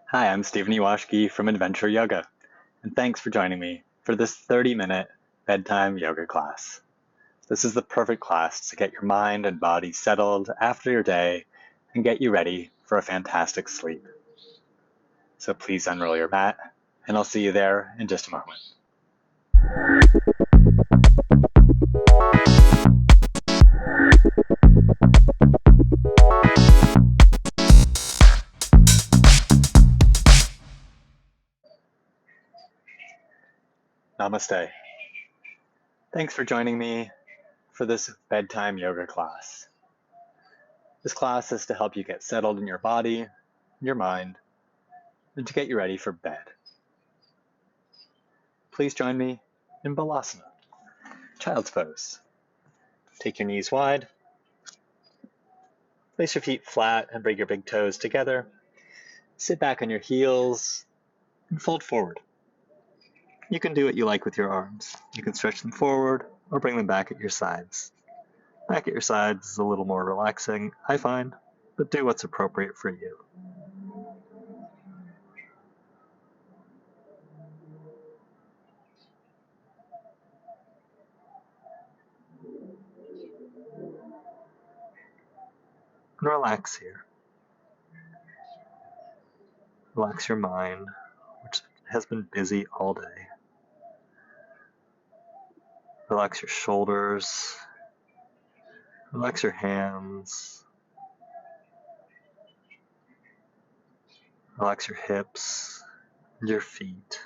Hi, I'm Ewashkiw from Adventure Yoga, and thanks for joining me for this 30-minute bedtime yoga class. This is the perfect class to get your mind and body settled after your day and get you ready for a fantastic sleep. So please unroll your mat, and I'll see you there in just a moment. Namaste. Thanks for joining me for this bedtime yoga class. This class is to help you get settled in your body, your mind, and to get you ready for bed. Please join me in Balasana, child's pose. Take your knees wide, place your feet flat and bring your big toes together. Sit back on your heels and fold forward. You can do what you like with your arms. You can stretch them forward or bring them back at your sides. Back at your sides is a little more relaxing, I find, but do what's appropriate for you. And relax here. Relax your mind, which has been busy all day. Relax your shoulders. Relax your hands. Relax your hips and your feet.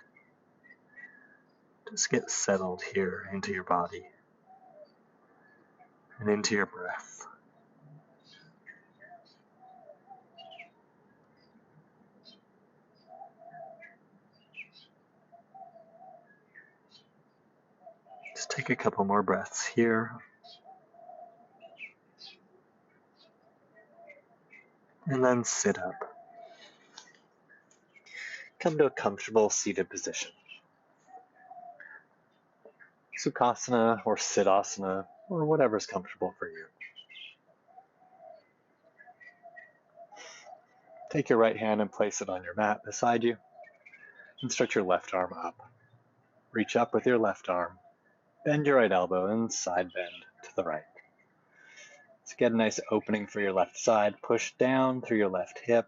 Just get settled here into your body and into your breath. Just take a couple more breaths here. And then sit up. Come to a comfortable seated position. Sukhasana or Siddhasana or whatever's comfortable for you. Take your right hand and place it on your mat beside you and stretch your left arm up. Reach up with your left arm, bend your right elbow and side bend to the right. So get a nice opening for your left side, push down through your left hip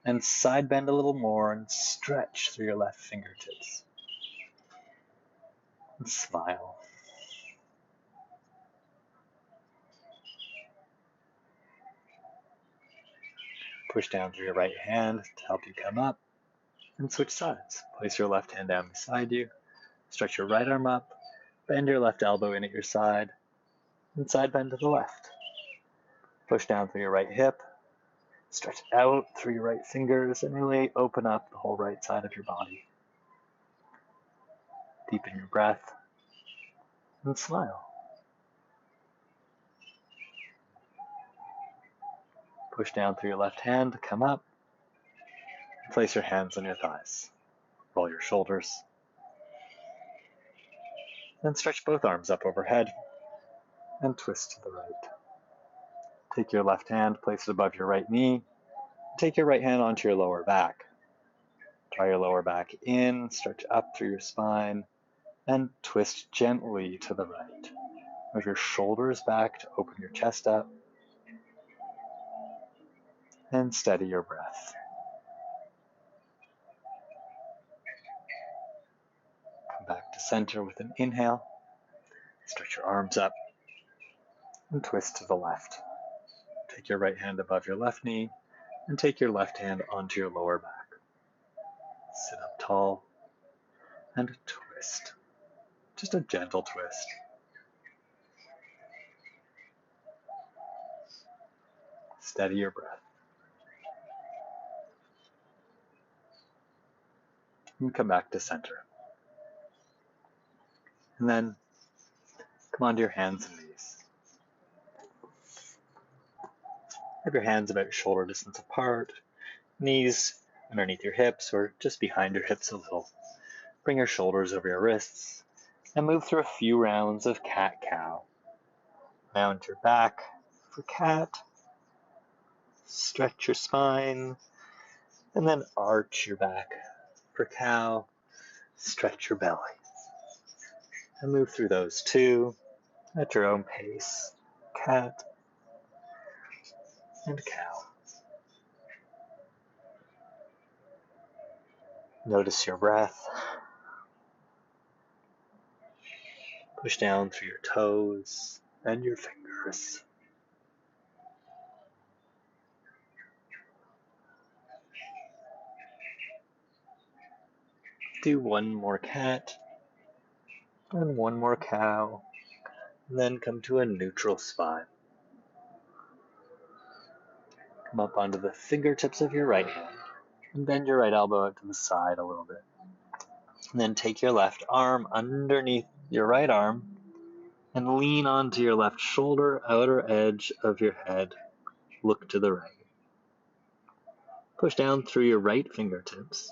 and side bend a little more and stretch through your left fingertips. And smile. Push down through your right hand to help you come up and switch sides. Place your left hand down beside you, stretch your right arm up, bend your left elbow in at your side, and side bend to the left. Push down through your right hip, stretch out through your right fingers, and really open up the whole right side of your body. Deepen your breath, and smile. Push down through your left hand to come up. Place your hands on your thighs. Roll your shoulders. Then stretch both arms up overhead and twist to the right. Take your left hand, place it above your right knee. Take your right hand onto your lower back. Draw your lower back in, stretch up through your spine, and twist gently to the right. Move your shoulders back to open your chest up. And steady your breath. Come back to center with an inhale. Stretch your arms up and twist to the left. Take your right hand above your left knee and take your left hand onto your lower back. Sit up tall and twist. Just a gentle twist. Steady your breath. And come back to center. And then come onto your hands and knees. Have your hands about shoulder distance apart, knees underneath your hips or just behind your hips a little. Bring your shoulders over your wrists and move through a few rounds of cat-cow. Mount your back for cat. Stretch your spine And then arch your back. For cow, stretch your belly. And move through those two at your own pace. Cat and cow. Notice your breath. Push down through your toes and your fingers. Do one more cat and one more cow, and then come to a neutral spine. Come up onto the fingertips of your right hand and bend your right elbow out to the side a little bit. And then take your left arm underneath your right arm and lean onto your left shoulder, outer edge of your head. Look to the right. Push down through your right fingertips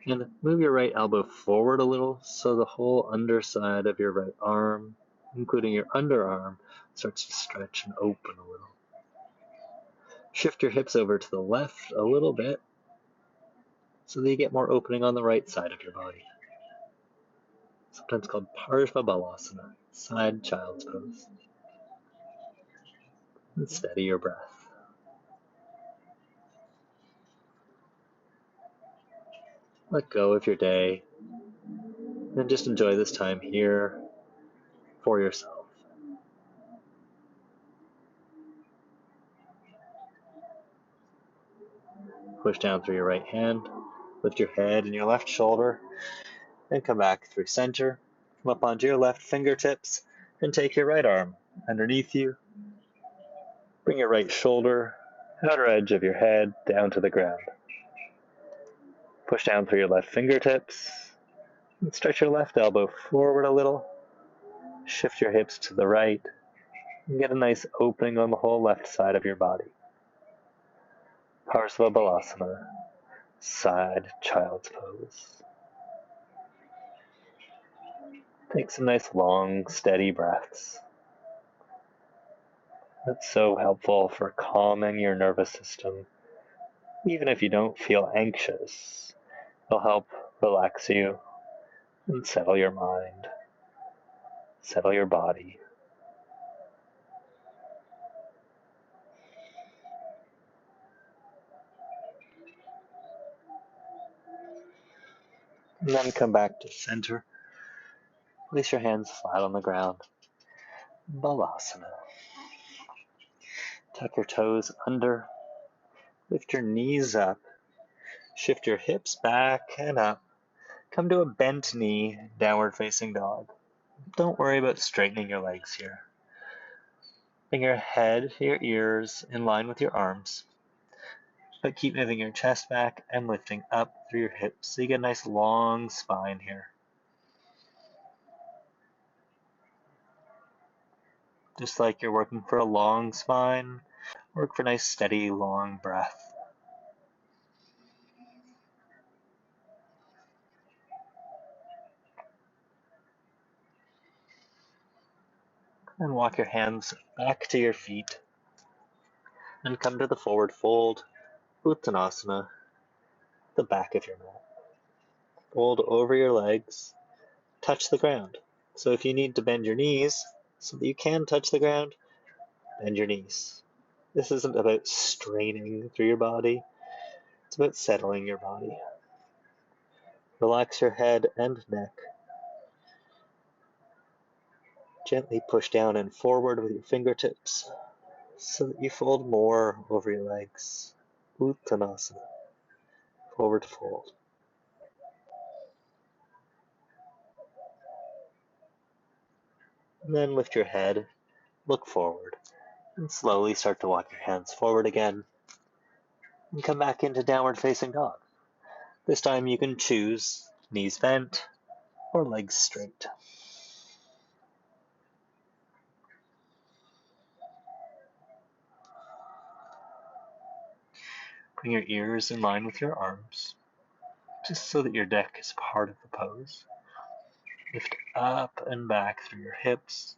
and move your right elbow forward a little so the whole underside of your right arm, including your underarm, starts to stretch and open a little. Shift your hips over to the left a little bit so that you get more opening on the right side of your body. Sometimes called Parshva Balasana, side child's pose. And steady your breath. Let go of your day and just enjoy this time here for yourself. Push down through your right hand, lift your head and your left shoulder, and come back through center. Come up onto your left fingertips and take your right arm underneath you. Bring your right shoulder, outer edge of your head, down to the ground. Push down through your left fingertips and stretch your left elbow forward a little. Shift your hips to the right and get a nice opening on the whole left side of your body. Parshva Balasana, side child's pose. Take some nice long, steady breaths. That's so helpful for calming your nervous system. Even if you don't feel anxious, it'll help relax you and settle your mind, settle your body. And then come back to center. Place your hands flat on the ground. Balasana. Tuck your toes under. Lift your knees up. Shift your hips back and up. Come to a bent knee, downward facing dog. Don't worry about straightening your legs here. Bring your head, your ears in line with your arms. But keep moving your chest back and lifting up through your hips so you get a nice long spine here. Just like you're working for a long spine, work for a nice steady long breath. And walk your hands back to your feet and come to the forward fold, Uttanasana, the back of your mat. Fold over your legs, touch the ground. So if you need to bend your knees so that you can touch the ground, bend your knees. This isn't about straining through your body, it's about settling your body. Relax your head and neck. Gently push down and forward with your fingertips so that you fold more over your legs. Uttanasana, forward fold. And then lift your head, look forward, and slowly start to walk your hands forward again. And come back into downward facing dog. This time you can choose knees bent or legs straight. Bring your ears in line with your arms, just so that your neck is part of the pose. Lift up and back through your hips.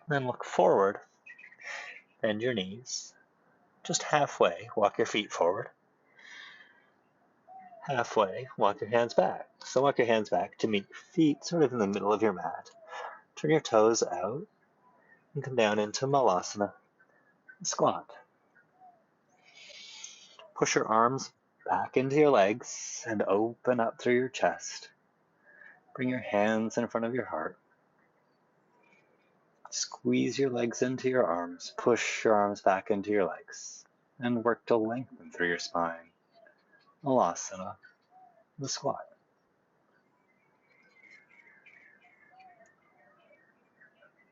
Then look forward, bend your knees, Just halfway, walk your feet forward. Halfway, walk your hands back. So walk your hands back to meet your feet sort of in the middle of your mat. Turn your toes out and come down into Malasana, squat. Push your arms back into your legs and open up through your chest. Bring your hands in front of your heart. Squeeze your legs into your arms. Push your arms back into your legs and work to lengthen through your spine. Malasana, the squat.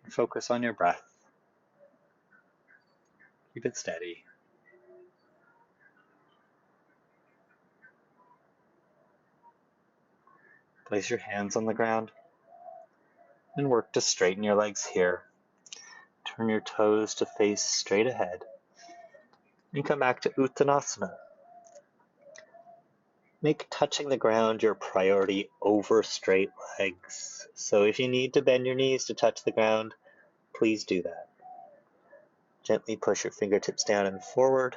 Focus on your breath. Keep it steady. Place your hands on the ground and work to straighten your legs here. Turn your toes to face straight ahead and come back to Uttanasana. Make touching the ground your priority over straight legs. So if you need to bend your knees to touch the ground, please do that. Gently push your fingertips down and forward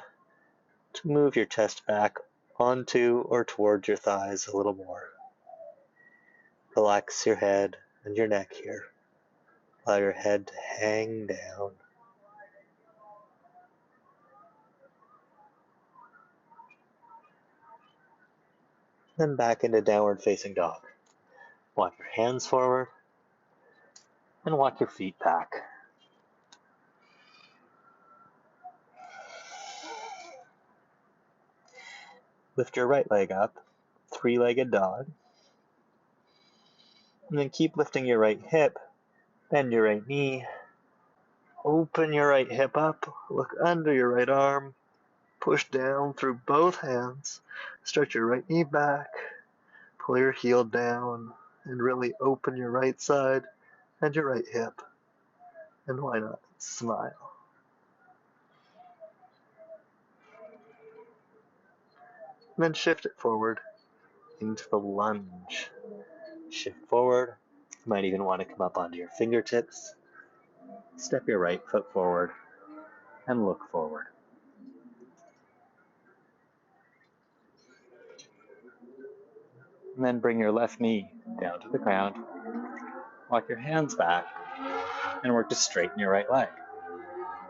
to move your chest back onto or towards your thighs a little more. Relax your head and your neck here. Allow your head to hang down. Then back into downward facing dog. Walk your hands forward and walk your feet back. Lift your right leg up, three-legged dog. And then keep lifting your right hip, bend your right knee, open your right hip up, look under your right arm, push down through both hands, stretch your right knee back, pull your heel down, and really open your right side and your right hip. And why not smile? And then shift it forward into the lunge. Shift forward. You might even want to come up onto your fingertips. Step your right foot forward and look forward. And then bring your left knee down to the ground. Walk your hands back and work to straighten your right leg.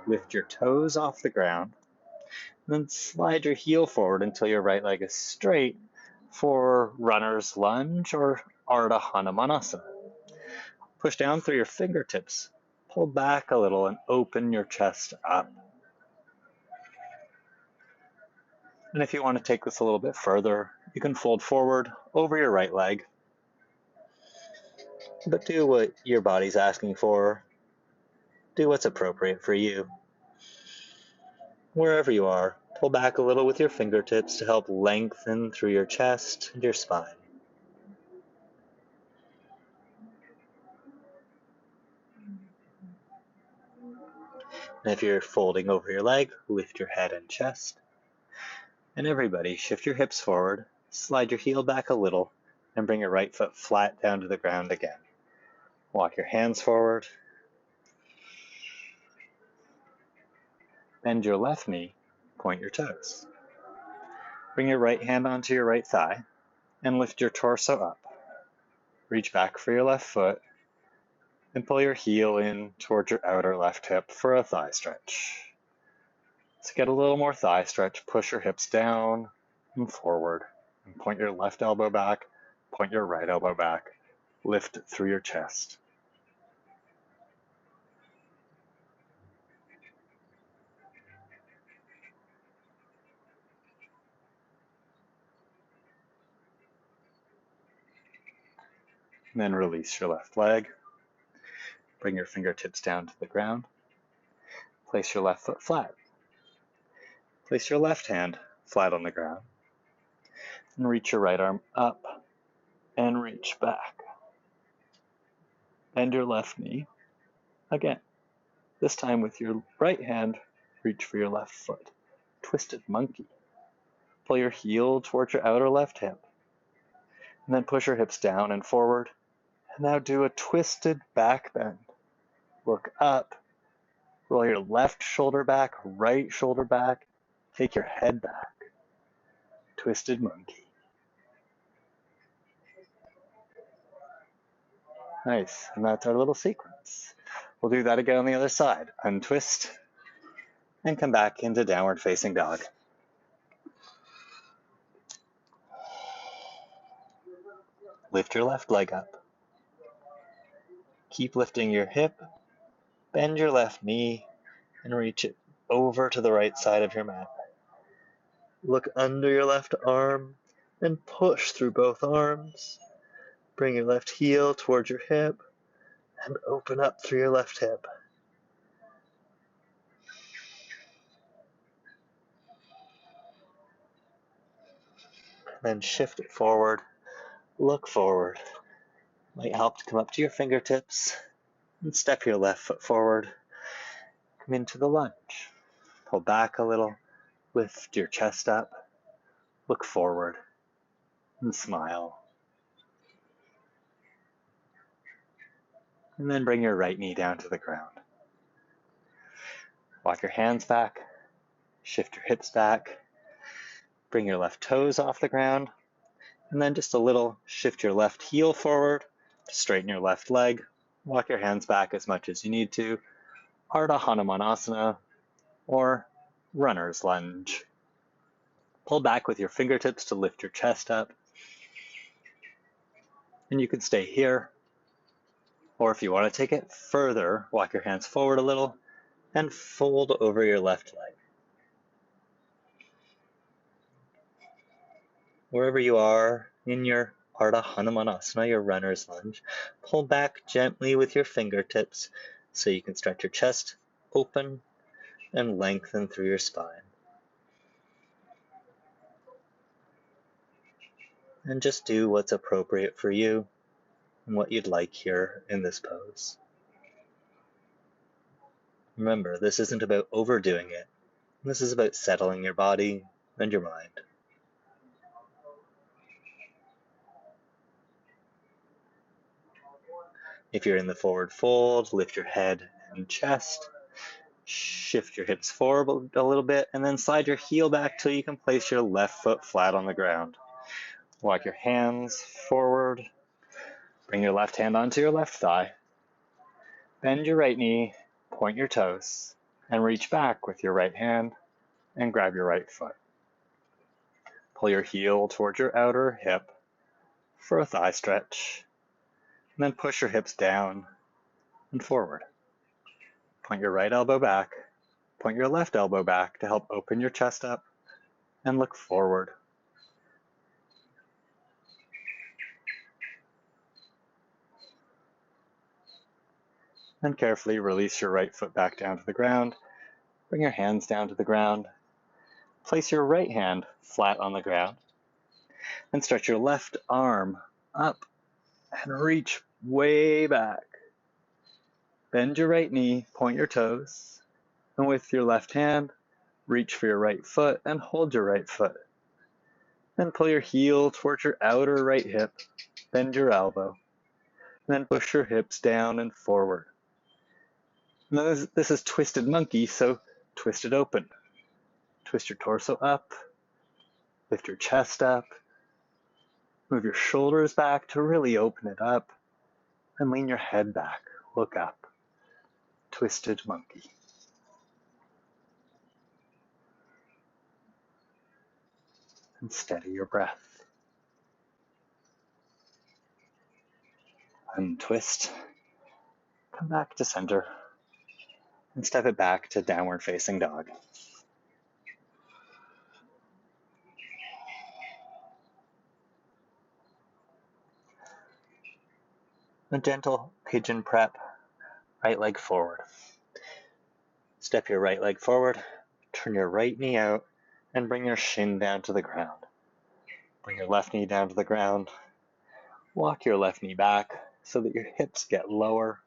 Lift your toes off the ground. Then slide your heel forward until your right leg is straight for runner's lunge or Ardha Hanumanasana. Push down through your fingertips. Pull back a little and open your chest up. And if you want to take this a little bit further, you can fold forward over your right leg. But do what your body's asking for. Do what's appropriate for you. Wherever you are, pull back a little with your fingertips to help lengthen through your chest and your spine. And if you're folding over your leg, lift your head and chest. And everybody, shift your hips forward, slide your heel back a little, and bring your right foot flat down to the ground again. Walk your hands forward. Bend your left knee, point your toes. Bring your right hand onto your right thigh, and lift your torso up. Reach back for your left foot, and pull your heel in towards your outer left hip for a thigh stretch. To get a little more thigh stretch, push your hips down and forward, and point your left elbow back, point your right elbow back, lift through your chest. And then release your left leg. Bring your fingertips down to the ground. Place your left foot flat. Place your left hand flat on the ground. And reach your right arm up and reach back. Bend your left knee. Again, this time with your right hand, reach for your left foot. Twisted monkey. Pull your heel towards your outer left hip. And then push your hips down and forward. And now do a twisted back bend. Look up. Roll your left shoulder back, right shoulder back, Take your head back. Twisted monkey. Nice, and that's our little sequence. We'll do that again on the other side. Untwist, and come back into downward facing dog. Lift your left leg up. Keep lifting your hip, bend your left knee, and reach it over to the right side of your mat. Look under your left arm and push through both arms. Bring your left heel towards your hip and open up through your left hip. Then shift it forward. Look forward. Might help to come up to your fingertips and step your left foot forward. Come into the lunge. Pull back a little. Lift your chest up. Look forward and smile. And then bring your right knee down to the ground. Walk your hands back. Shift your hips back. Bring your left toes off the ground. And then just a little, shift your left heel forward. Straighten your left leg. Walk your hands back as much as you need to. Ardha Hanumanasana or runner's lunge. Pull back with your fingertips to lift your chest up. And you can stay here. Or if you want to take it further, walk your hands forward a little and fold over your left leg. Wherever you are in your Ardha Hanumanasana, your runner's lunge, pull back gently with your fingertips so you can stretch your chest open and lengthen through your spine. And just do what's appropriate for you and what you'd like here in this pose. Remember, this isn't about overdoing it. This is about settling your body and your mind. If you're in the forward fold, lift your head and chest. Shift your hips forward a little bit, and then slide your heel back till you can place your left foot flat on the ground. Walk your hands forward. Bring your left hand onto your left thigh. Bend your right knee, point your toes, and reach back with your right hand and grab your right foot. Pull your heel towards your outer hip for a thigh stretch, and then push your hips down and forward. Point your right elbow back, point your left elbow back to help open your chest up, and look forward. Then carefully release your right foot back down to the ground. Bring your hands down to the ground. Place your right hand flat on the ground. And stretch your left arm up and reach way back. Bend your right knee, point your toes, and with your left hand, reach for your right foot and hold your right foot. Then pull your heel towards your outer right hip, bend your elbow, and then push your hips down and forward. Now this is twisted monkey, so twist it open. Twist your torso up, lift your chest up, move your shoulders back to really open it up, and lean your head back, look up. Twisted monkey. And steady your breath. Untwist, come back to center, and step it back to downward facing dog. A gentle pigeon prep, right leg forward. Step your right leg forward, turn your right knee out, and bring your shin down to the ground. Bring your left knee down to the ground. Walk your left knee back so that your hips get lower.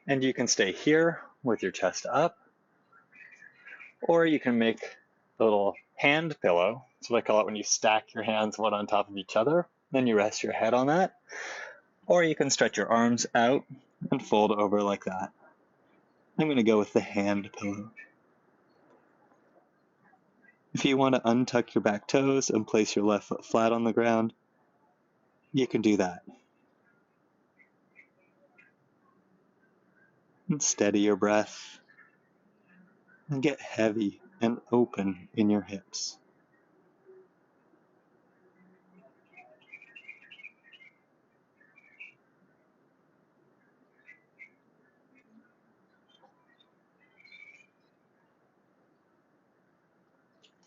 And you can stay here with your chest up, or you can make a little hand pillow. That's what I call it when you stack your hands one on top of each other. Then you rest your head on that. Or you can stretch your arms out and fold over like that. I'm going to go with the hand pillow. If you want to untuck your back toes and place your left foot flat on the ground, you can do that. And steady your breath and get heavy and open in your hips.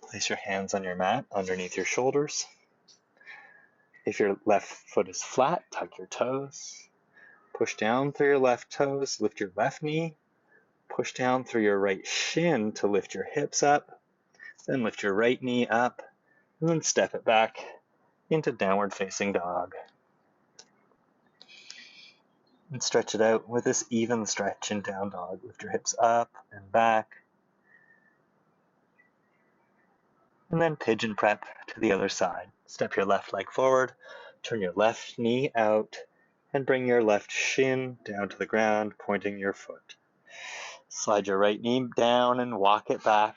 Place your hands on your mat underneath your shoulders. If your left foot is flat, tuck your toes. Push down through your left toes, lift your left knee. Push down through your right shin to lift your hips up. Then lift your right knee up, and then step it back into downward facing dog. And stretch it out with this even stretch in down dog. Lift your hips up and back. And then pigeon prep to the other side. Step your left leg forward, turn your left knee out, and bring your left shin down to the ground, pointing your foot. Slide your right knee down and walk it back.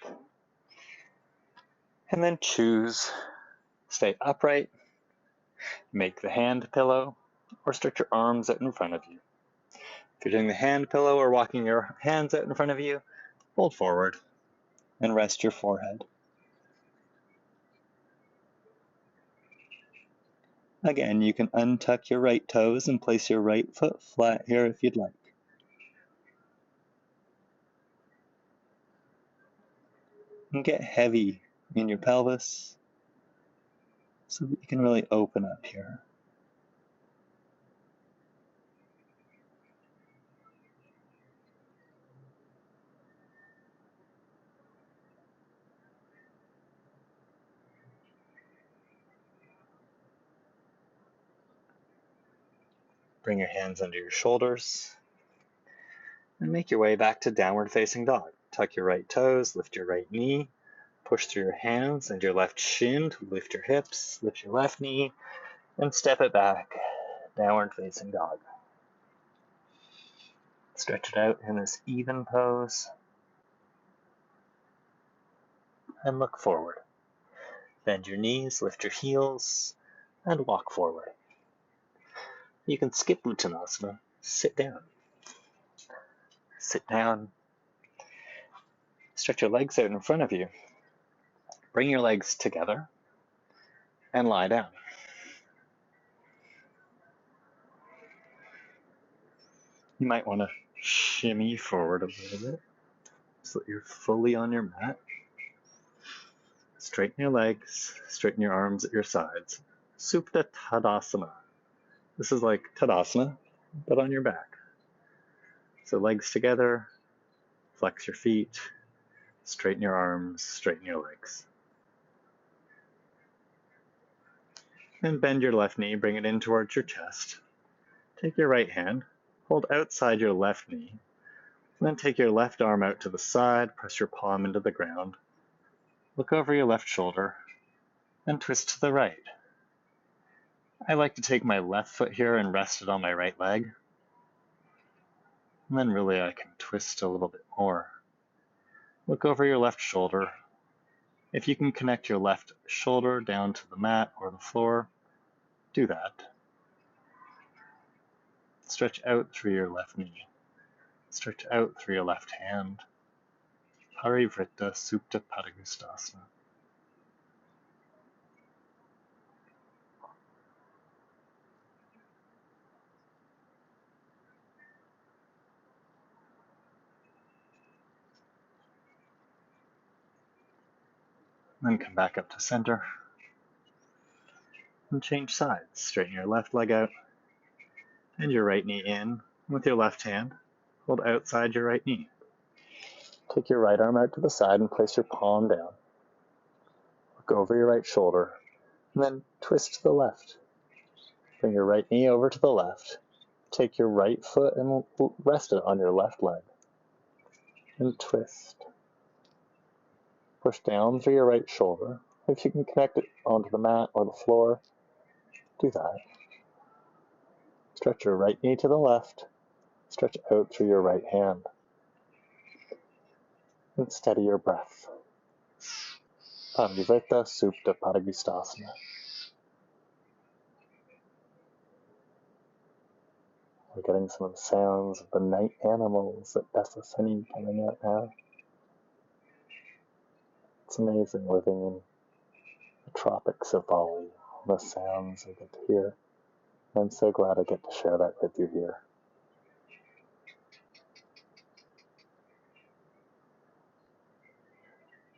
And then choose, stay upright, make the hand pillow, or stretch your arms out in front of you. If you're doing the hand pillow or walking your hands out in front of you, fold forward and rest your forehead. Again, you can untuck your right toes and place your right foot flat here if you'd like. And get heavy in your pelvis so that you can really open up here. Bring your hands under your shoulders and make your way back to downward facing dog. Tuck your right toes, lift your right knee, push through your hands and your left shin to lift your hips, lift your left knee, and step it back, downward facing dog. Stretch it out in this even pose and look forward. Bend your knees, lift your heels, and walk forward. You can skip Uttanasana, sit down. Sit down. Stretch your legs out in front of you. Bring your legs together and lie down. You might want to shimmy forward a little bit so that you're fully on your mat. Straighten your legs, straighten your arms at your sides. Supta Tadasana. This is like Tadasana, but on your back. So legs together, flex your feet, straighten your arms, straighten your legs. And bend your left knee, bring it in towards your chest. Take your right hand, hold outside your left knee, and then take your left arm out to the side, press your palm into the ground. Look over your left shoulder and twist to the right. I like to take my left foot here and rest it on my right leg. And then really I can twist a little bit more. Look over your left shoulder. If you can connect your left shoulder down to the mat or the floor, do that. Stretch out through your left knee. Stretch out through your left hand. Parivrtta Supta Padangusthasana. Then come back up to center and change sides. Straighten your left leg out and your right knee in with your left hand. Hold outside your right knee. Take your right arm out to the side and place your palm down. Look over your right shoulder and then twist to the left. Bring your right knee over to the left. Take your right foot and rest it on your left leg. And twist. Push down through your right shoulder. If you can connect it onto the mat or the floor, do that. Stretch your right knee to the left. Stretch out through your right hand. And steady your breath. Avivrita Supta Padagustasana. We're getting some of the sounds of the night animals at Besasani coming out now. It's amazing living in the tropics of Bali, the sounds I get to hear. I'm so glad I get to share that with you here.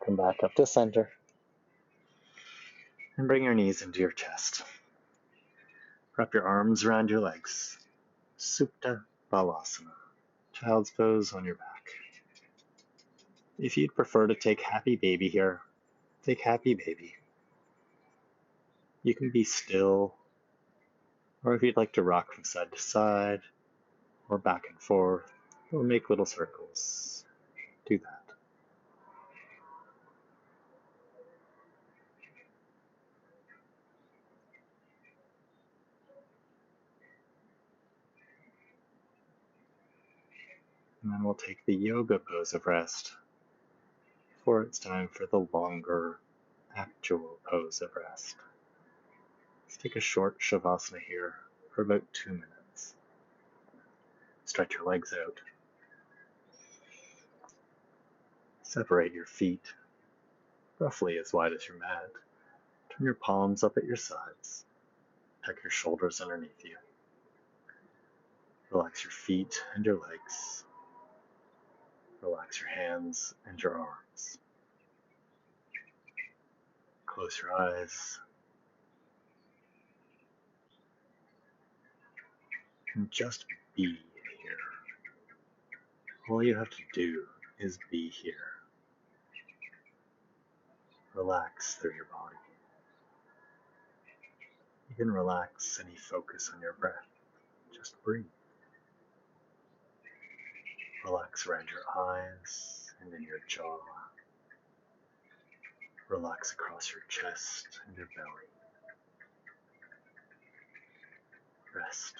Come back up to center and bring your knees into your chest. Wrap your arms around your legs. Supta Balasana. Child's pose on your back. If you'd prefer to take happy baby here, take happy baby. You can be still, or if you'd like to rock from side to side, or back and forth, or make little circles, do that. And then we'll take the yoga pose of rest, before it's time for the longer, actual pose of rest. Let's take a short shavasana here for about 2 minutes. Stretch your legs out. Separate your feet, roughly as wide as your mat. Turn your palms up at your sides. Tuck your shoulders underneath you. Relax your feet and your legs. Relax your hands and your arms. Close your eyes. And just be here. All you have to do is be here. Relax through your body. You can relax any focus on your breath. Just breathe. Relax around your eyes and in your jaw. Relax across your chest and your belly. Rest.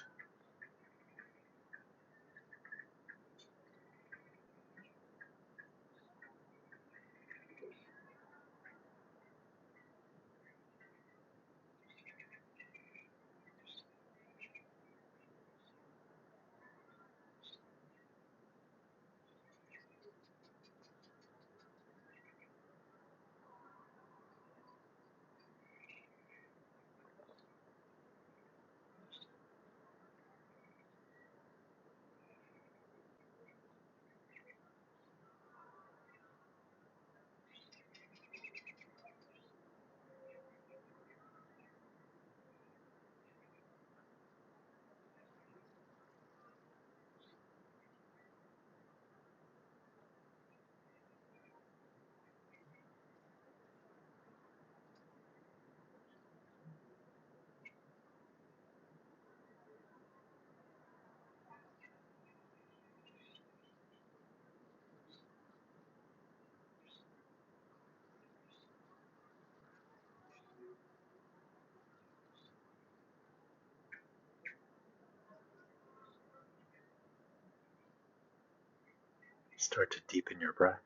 Start to deepen your breath.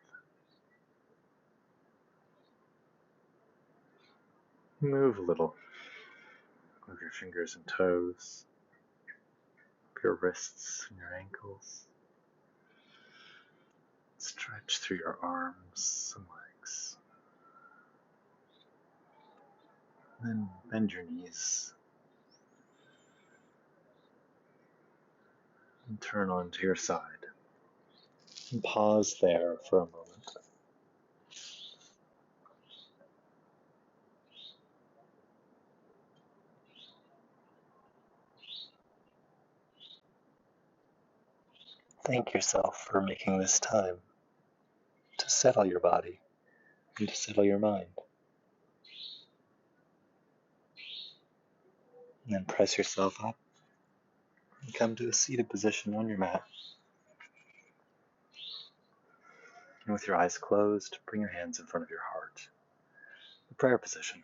Move a little. Move your fingers and toes. Your wrists and your ankles. Stretch through your arms and legs. Then bend your knees and turn onto your side. And pause there for a moment. Thank yourself for making this time to settle your body and to settle your mind. And then press yourself up and come to a seated position on your mat. And with your eyes closed, bring your hands in front of your heart. The prayer position,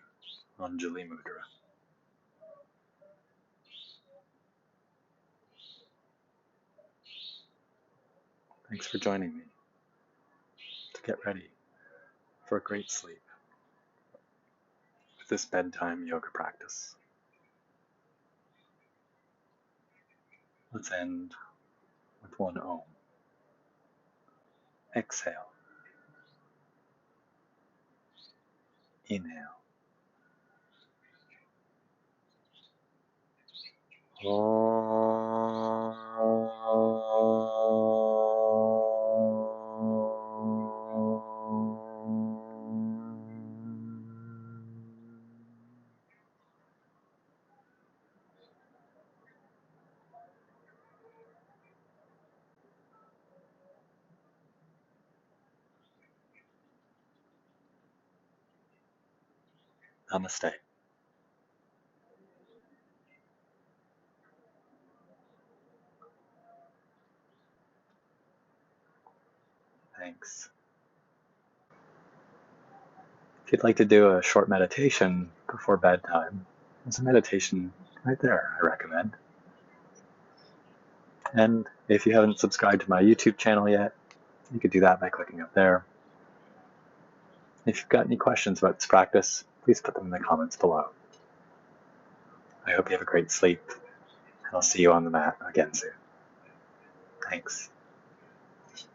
Anjali Mudra. Thanks for joining me to get ready for a great sleep. with this bedtime yoga practice. Let's end with one Om. Exhale. Inhale. Namaste. Thanks. If you'd like to do a short meditation before bedtime, there's a meditation right there I recommend. And if you haven't subscribed to my YouTube channel yet, you could do that by clicking up there. If you've got any questions about this practice, please put them in the comments below. I hope you have a great sleep, and I'll see you on the mat again soon. Thanks.